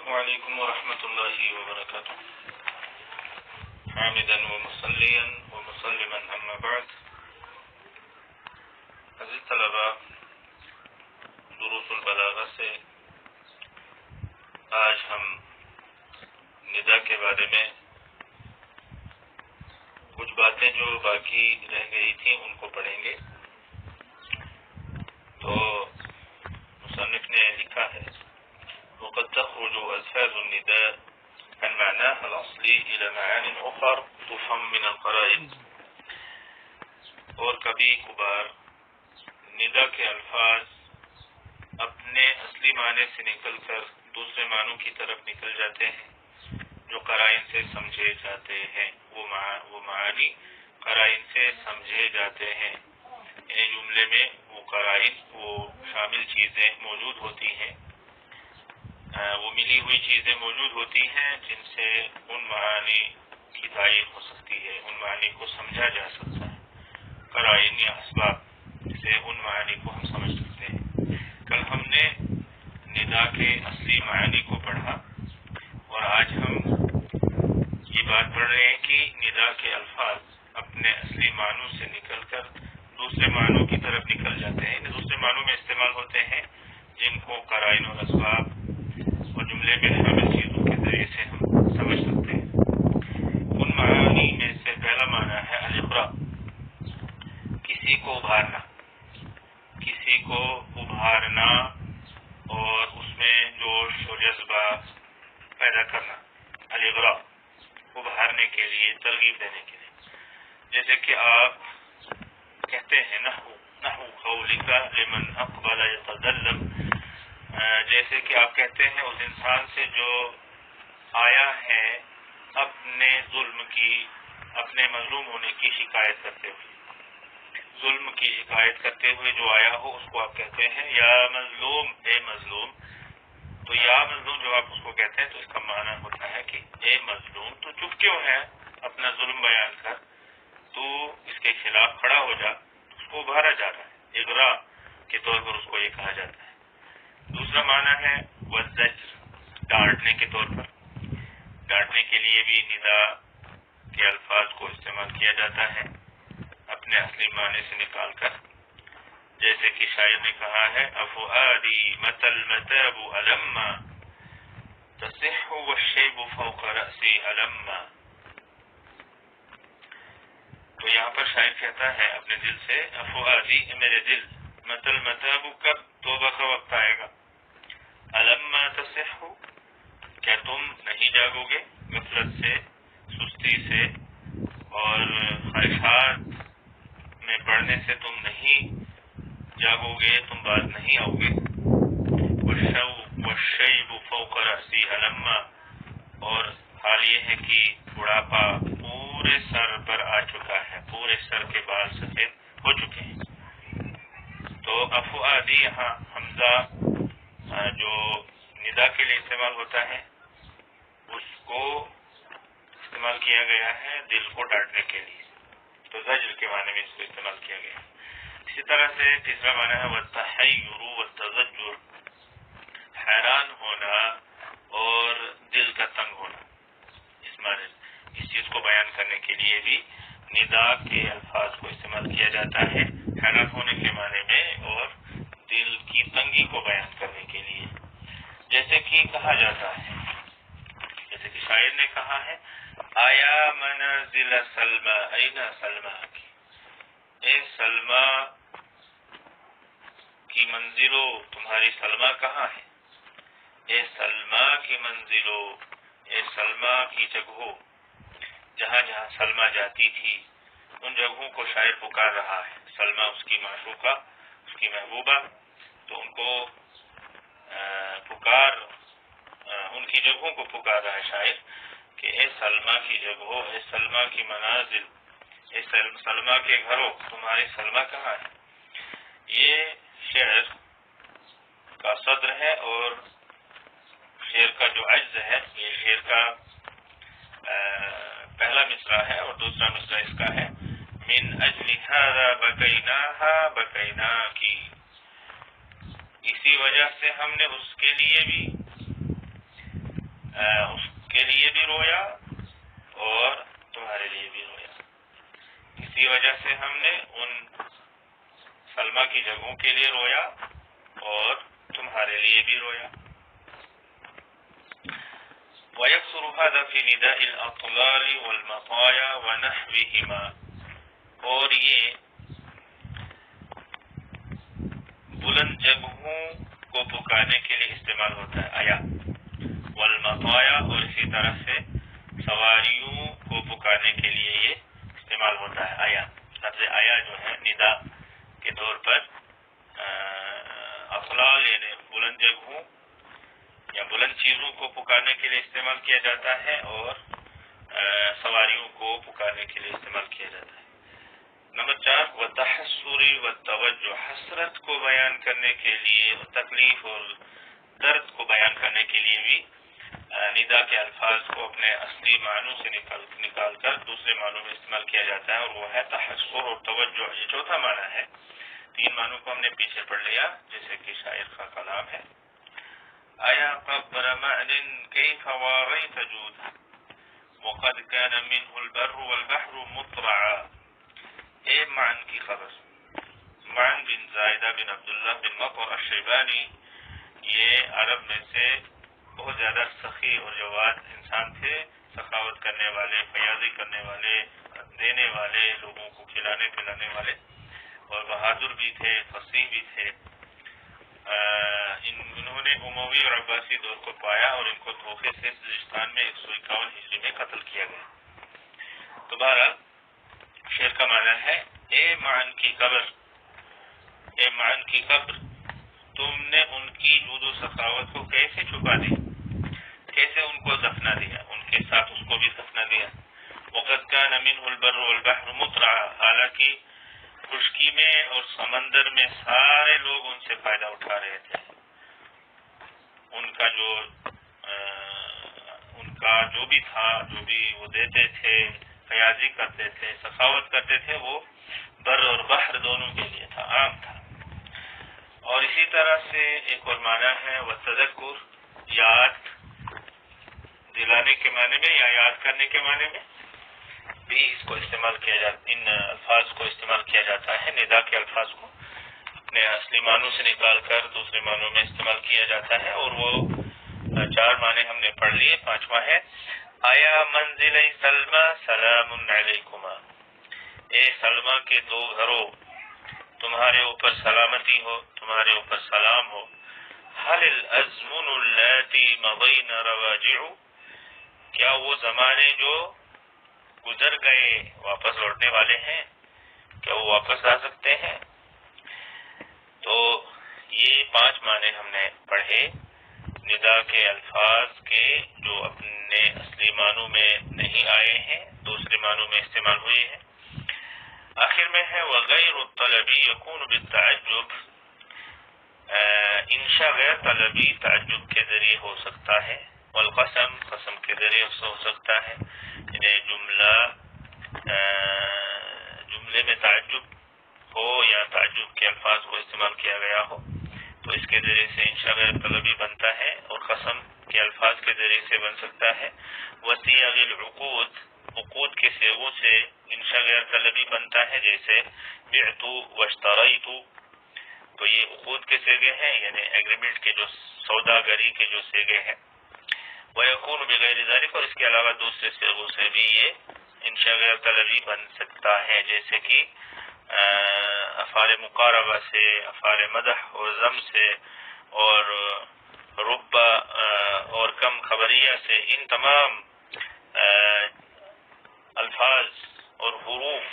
السلام علیکم ورحمۃ اللہ وبرکاتہ. حامدا ومصلیا ومسلما اما بعد. عزیز طلباء، دروس البلاغہ سے آج ہم ندا کے بارے میں کچھ باتیں جو باقی رہ گئی تھیں ان کو پڑھیں گے. تو مصنف نے لکھا ہے وقد تخرج ألفاظ النداء عن معناها الأصلي إلى معان أخرى تفهم من القرائن. اور کبھی کبھار ندا کے الفاظ اپنے اصلی معنی سے نکل کر دوسرے معنوں کی طرف نکل جاتے ہیں جو قرائن سے سمجھے جاتے ہیں. وہ معانی قرائن سے سمجھے جاتے ہیں. یعنی جملے میں وہ قرائن، وہ شامل چیزیں موجود ہوتی ہیں، وہ ملی ہوئی چیزیں موجود ہوتی ہیں جن سے ان معانی کی تعین ہو سکتی ہے، ان معانی کو سمجھا جا سکتا ہے. قرائن یا اسباب سے ان معانی کو ہم سمجھ سکتے ہیں. کل ہم نے ندا کے اصلی معانی کو پڑھا اور آج ہم یہ بات پڑھ رہے ہیں کہ ندا کے الفاظ اپنے اصلی معنوں سے نکل کر دوسرے معنوں کی طرف نکل جاتے ہیں، دوسرے معنوں میں استعمال ہوتے ہیں جن کو قرائن اور اسباب اور جملے میں شامل چیزوں کے ذریعے سے ہم سمجھ سکتے ہیں. ان معانی میں سے پہلا معنی ہے الاغراء، کسی کو ابھارنا، کسی کو ابھارنا اور اس میں جوش و جذبہ پیدا کرنا. الاغراء ابھارنے کے لیے، ترغیب دینے کے لیے. جیسے کہ آپ کہتے ہیں نحو قولک لمن اقبل یتظلم، جیسے کہ آپ کہتے ہیں اس انسان سے جو آیا ہے اپنے ظلم کی، اپنے مظلوم ہونے کی شکایت کرتے ہوئے، ظلم کی شکایت کرتے ہوئے جو آیا ہو اس کو آپ کہتے ہیں یا مظلوم، اے مظلوم. تو یا مظلوم جب آپ اس کو کہتے ہیں تو اس کا معنی ہوتا ہے کہ اے مظلوم تو چپ کیوں ہے، اپنا ظلم بیان کر، تو اس کے خلاف کھڑا ہو جا. اس کو ابھارا جا رہا ہے، اغراء کے طور پر اس کو یہ کہا جاتا ہے. دوسرا معنی ہے والزجر، ڈانٹنے کے طور پر. ڈانٹنے کے لیے بھی ندا کے الفاظ کو استعمال کیا جاتا ہے اپنے اصلی معنی سے نکال کر. جیسے کہ شاعر نے کہا ہے افؤادی متی المتاب الما تصح والشیب فوق رأسی الما. تو یہاں پر شاعر کہتا ہے اپنے دل سے افؤادی، میرے دل، متی المتاب، کب توبہ کا وقت آئے گا، الما تصح، کیا تم نہیں جاگو گے، غفلت سے، سستی سے اور خواہشات میں پڑنے سے تم نہیں جاگو گے، تم باز نہیں آؤ گے. والشیب فوق رأسی الما، اور حال یہ ہے کہ بڑھاپا پورے سر پر آ چکا ہے، پورے سر کے بال سفید ہو چکے ہیں. تو افؤادی یہاں حمزہ جو ندا کے لیے استعمال ہوتا ہے اس کو استعمال کیا گیا ہے دل کو ڈانٹنے کے لیے. تو زجر کے معنی میں اس کو استعمال کیا گیا. اسی طرح سے تیسرا معنی ہے والتحیر والتضجر، حیران ہونا اور دل کا تنگ ہونا. اس معنی اس چیز کو بیان کرنے کے لیے بھی ندا کے الفاظ کو استعمال کیا جاتا ہے، حیران ہونے کے معنی میں اور دل کی تنگی کو بیان کرنے کے لیے. جیسے کہ کہا جاتا ہے، جیسے کہ شاعر نے کہا ہے آیا منازل سلمى این سلمى کی، اے سلمى کی منزلوں، تمہاری سلمى کہاں ہے، اے سلمى کی منزلوں، اے سلمى کی جگہوں. جہاں جہاں سلمى جاتی تھی ان جگہوں کو شاعر پکار رہا ہے. سلمى اس کی معشوقہ، اس کی محبوبہ، تو ان کو ان کی جگہوں کو پکار رہا ہے شاعر کہ اے سلمى کی جگہوں، اے سلمى کی منازل، اے سلمى کے گھروں، تمہاری سلمى کہاں ہے. یہ شعر کا صدر ہے اور شعر کا جو عجز ہے، یہ شعر کا پہلا مصرع ہے اور دوسرا مصرع اس کا ہے من اجل هذا بکیناها بکیناکی، اسی وجہ سے ہم نے اس کے لیے بھی اس کے لیے بھی رویا اور تمہارے لیے بھی رویا. اسی وجہ سے ہم نے ان سلمہ کی جگہوں کے لیے رویا اور تمہارے لیے بھی رویا. وَيَكْثُرُ هَذَا فِي نِدَاءِ الْأَطْلَالِ وَالْمَطَايَا وَنَحْوِهِمَا. اور یہ بلند جگہوں کو پکارنے کے لیے استعمال ہوتا ہے آیا، والمطایا، اور اسی طرح سے سواریوں کو پکارنے کے لیے یہ استعمال ہوتا ہے آیا. لفظ آیا جو ہے ندا کے طور پر اطلال یعنی بلند جگہوں یا بلند چیزوں کو پکارنے کے لیے استعمال کیا جاتا ہے اور سواریوں کو پکارنے کے لیے استعمال کیا جاتا ہے. نمبر 4 وتحسر والتوجہ، حسرت کو بیان کرنے کے لیے اور تکلیف اور درد کو بیان کرنے کے لیے بھی ندا کے الفاظ کو اپنے اصلی معنوں سے نکال کر دوسرے معنوں میں استعمال کیا جاتا ہے، اور وہ ہے تحسر اور توجہ. یہ چوتھا معنی ہے. 3 معنوں کو ہم نے پیچھے پڑھ لیا جیسے کہ شاعر کا کلام ہے. آیا قبر معن کیف واریت جود وقد كان منه البر والبحر مطرعا. اے معن کی خبر. معن بن زائدہ بن عبداللہ بن مطر الشیبانی یہ عرب میں سے بہت زیادہ سخی اور جواد انسان تھے، سخاوت کرنے والے، فیاضی کرنے والے، دینے والے، لوگوں کو کھلانے پلانے والے، اور بہادر بھی تھے، فصیح بھی تھے. انہوں نے اموی اور عباسی دور کو پایا اور ان کو دھوکے سے سجستان میں 151 ہجری میں قتل کیا گیا. تو بہرحال شعر کا معنی ہے اے معن کی قبر، اے معن کی قبر، تم نے ان کی جود و سخاوت کو کیسے چھپا دیا، کیسے ان کو دفنا دیا، ان کے ساتھ اس کو بھی دفنا دیا. وقد كان منه البر والبحر مطرعا، حالانکہ خشکی میں اور سمندر میں سارے لوگ ان سے فائدہ اٹھا رہے تھے. ان کا جو بھی تھا، جو بھی وہ دیتے تھے، فیاضی کرتے تھے، سخاوت کرتے تھے، وہ بر اور بحر دونوں کے لیے تھا، عام تھا. اور اسی طرح سے ایک اور معنی ہے وتذکر، یاد دلانے کے معنی میں یا یاد کرنے کے معنی میں بھی اس کو استعمال کیا جاتا، ان الفاظ کو استعمال کیا جاتا ہے. ندا کے الفاظ کو اپنے اصلی معنوں سے نکال کر دوسرے معنوں میں استعمال کیا جاتا ہے، اور وہ 4 معنی ہم نے پڑھ لیے. 5واں ہے آیا منزل سلمہ سلام علیکما. اے سلمہ کے 2 گھروں، تمہارے اوپر سلامتی ہو، تمہارے اوپر سلام ہو. حل الازمن اللاتی مضین رواجع، کیا وہ زمانے جو گزر گئے واپس لوٹنے والے ہیں، کیا وہ واپس آ سکتے ہیں؟ تو یہ 5 معنی ہم نے پڑھے ندا کے الفاظ کے جو اپنے اصلی معنوں میں نہیں آئے ہیں، دوسرے معنوں میں استعمال ہوئے ہیں. آخر میں ہے وغیر الطلبی یکون بالتعجب، انشاء غیر طلبی تعجب کے ذریعے ہو سکتا ہے، والقسم قسم کے ذریعے ہو سکتا ہے. یعنی جملے میں تعجب ہو یا تعجب کے الفاظ کو استعمال کیا گیا ہو تو اس کے ذریعے سے انشاء غیر طلبی بنتا ہے، اور قسم کے الفاظ کے ذریعے سے بن سکتا ہے. وصیغ العقود، عقود کے صیغوں سے انشاء غیر طلبی بنتا ہے، جیسے بعت واشتریت. تو یہ عقود کے صیغے ہیں، یعنی ایگریمنٹ کے جو سوداگری کے جو صیغے ہیں. وَيَكُونُ بِغَيْرِ ذَلِكَ، اور اس کے علاوہ دوسرے صیغوں سے بھی یہ انشاء غیر طلبی بن سکتا ہے، جیسے کہ افعال مقاربہ سے، افعال مدح اور ذم سے، اور ربا اور کم خبریہ سے. ان تمام الفاظ اور حروف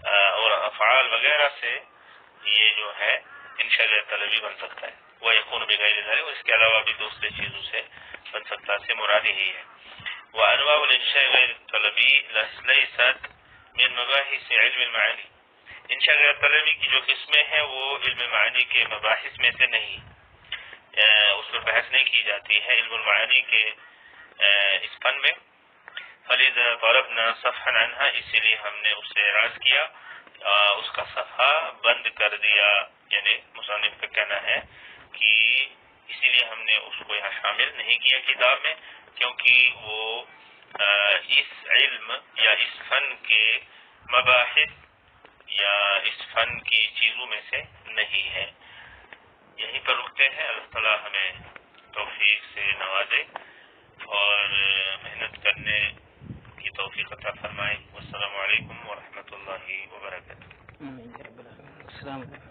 اور افعال وغیرہ سے یہ جو ہے انشاء غیر طلبی بن سکتا ہے. وَيَكُونُ بِغَيْرِ ذَلِكَ، اور اس کے علاوہ بھی دوسرے چیزوں سے بن سکتا سے مراد یہی ہے. وَأَنْوَاءُ الْإِنشَاءِ غَيْرِ الطَّلَبِي لَيْسَتْ مِنْ مَبَاحِثِ عِلْمِ الْمَعَانِي. انشاء غیر طلبی کی جو قسمیں ہیں وہ علم معانی کے مباحث میں سے نہیں، اس پر بحث نہیں کی جاتی ہے علم المعانی کے اس فن میں. فَلِذَا ضَرَبْنَا صَفْحًا عَنْهَا، اسی لیے ہم نے اس سے اعراض کیا، اس کا صفحہ بند کر دیا. یعنی مصنف کا کہنا ہے کہ اسی لیے ہم نے اس کو یہاں شامل نہیں کیا کتاب میں، کیونکہ وہ اس علم یا اس فن کے مباحث یا اس فن کی چیزوں میں سے نہیں ہے. یہیں پر رکتے ہیں. اللہ تعالیٰ ہمیں توفیق سے نوازے اور محنت کرنے کی توفیق عطا فرمائے. والسلام علیکم ورحمۃ اللہ وبرکاتہ. السلام علیکم.